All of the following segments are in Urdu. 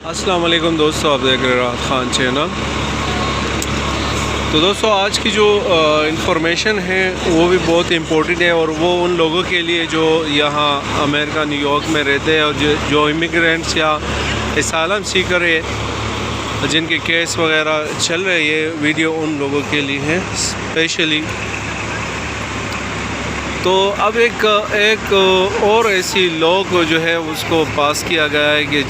السلام علیکم دوستو، آپ دیکھ رہے راحت خان چینل۔ تو دوستو آج کی جو انفارمیشن ہے وہ بھی بہت امپورٹنٹ ہے، اور وہ ان لوگوں کے لیے جو یہاں امریکہ نیو یارک میں رہتے ہیں، اور جو امیگرینٹس یا اسائلم سیکر ہے جن کے کیس وغیرہ چل رہے، یہ ویڈیو ان لوگوں کے لیے ہے اسپیشلی۔ تو اب ایک اور ایسی لوگ جو ہے اس کو پاس کیا گیا ہے کہ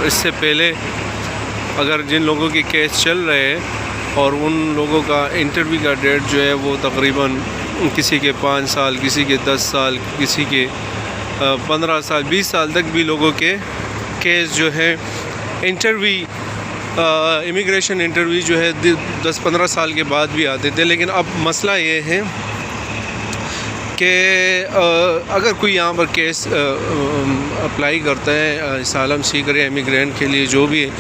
اس سے پہلے اگر جن لوگوں کے کیس چل رہے ہیں اور ان لوگوں کا انٹرویو کا ڈیٹ جو ہے وہ تقریباً کسی کے 5 سال، کسی کے 10 سال، کسی کے 15 سال، 20 سال تک بھی لوگوں کے کیس جو ہے امیگریشن انٹرویو جو ہے 10-15 سال کے بعد بھی آتے تھے۔ لیکن اب مسئلہ یہ ہے کہ اگر کوئی یہاں پر کیس اپلائی کرتا ہے اسائلم سیکر یا امیگرینٹ کے لیے جو بھی ہے،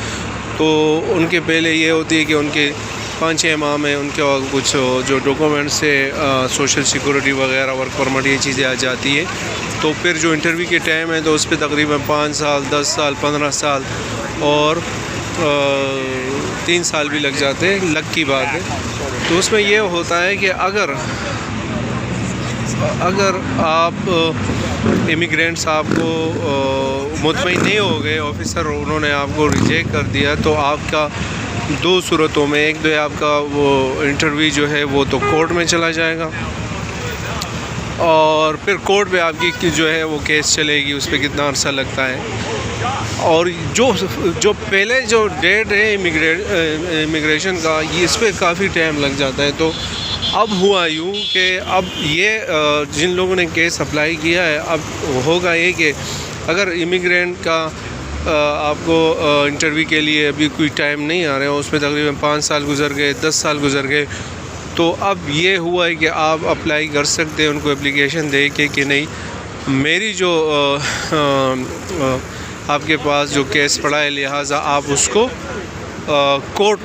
تو ان کے پہلے یہ ہوتی ہے کہ ان کے 5-6 ماہ میں ان کے کچھ جو ڈاکومنٹس ہے، سوشل سیکورٹی وغیرہ، ورک پرمٹ، یہ چیزیں آ جاتی ہے۔ تو پھر جو انٹرویو کے ٹائم ہے تو اس پہ تقریباً 5 سال، 10 سال، 15 سال اور 3 سال بھی لگ جاتے ہیں، لک کی بات ہے۔ تو اس میں یہ ہوتا ہے کہ اگر آپ امیگرینٹ صاحب کو مطمئن نہیں ہو گئے، آفیسر انہوں نے آپ کو ریجیکٹ کر دیا، تو آپ کا 2 صورتوں میں، ایک تو آپ کا وہ انٹرویو جو ہے وہ تو کورٹ میں چلا جائے گا، اور پھر کورٹ پہ آپ کی جو ہے وہ کیس چلے گی، اس پہ کتنا عرصہ لگتا ہے۔ اور جو پہلے جو ڈیٹ ہے امیگریشن کا، اس پہ کافی ٹائم لگ جاتا ہے۔ تو اب ہوا یوں کہ اب یہ جن لوگوں نے کیس اپلائی کیا ہے، اب ہوگا یہ کہ اگر امیگرینٹ کا آپ کو انٹرویو کے لیے ابھی کوئی ٹائم نہیں آ رہا ہے، اس میں تقریباً 5 سال گزر گئے، 10 سال گزر گئے، تو اب یہ ہوا ہے کہ آپ اپلائی کر سکتے ہیں ان کو اپلیکیشن دے کے کہ نہیں، میری جو آپ کے پاس جو کیس پڑا ہے، لہٰذا آپ اس کو کورٹ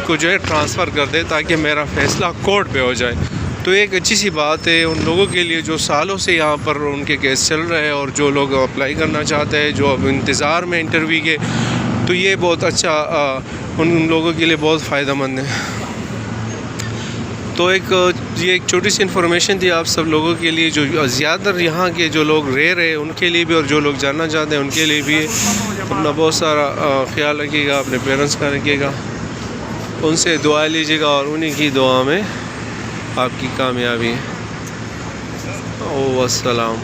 کو جو ہے ٹرانسفر کر دے تاکہ میرا فیصلہ کورٹ پہ ہو جائے۔ تو ایک اچھی سی بات ہے ان لوگوں کے لیے جو سالوں سے یہاں پر ان کے کیس چل رہے ہیں، اور جو لوگ اپلائی کرنا چاہتے ہیں، جو اب انتظار میں انٹرویو کے، تو یہ بہت اچھا ان لوگوں کے لیے بہت فائدہ مند ہے۔ تو یہ ایک چھوٹی سی انفارمیشن تھی آپ سب لوگوں کے لیے، جو زیادہ تر یہاں کے جو لوگ رہ رہے ہیں ان کے لیے بھی، اور جو لوگ جاننا چاہتے ہیں ان کے لیے بھی۔ اپنا بہت سارا خیال رکھیے گا، اپنے پیرنٹس کا رکھیے گا، ان سے دعا لیجیے گا، اور انہی کی دعا میں آپ کی کامیابی ہے۔ والسلام۔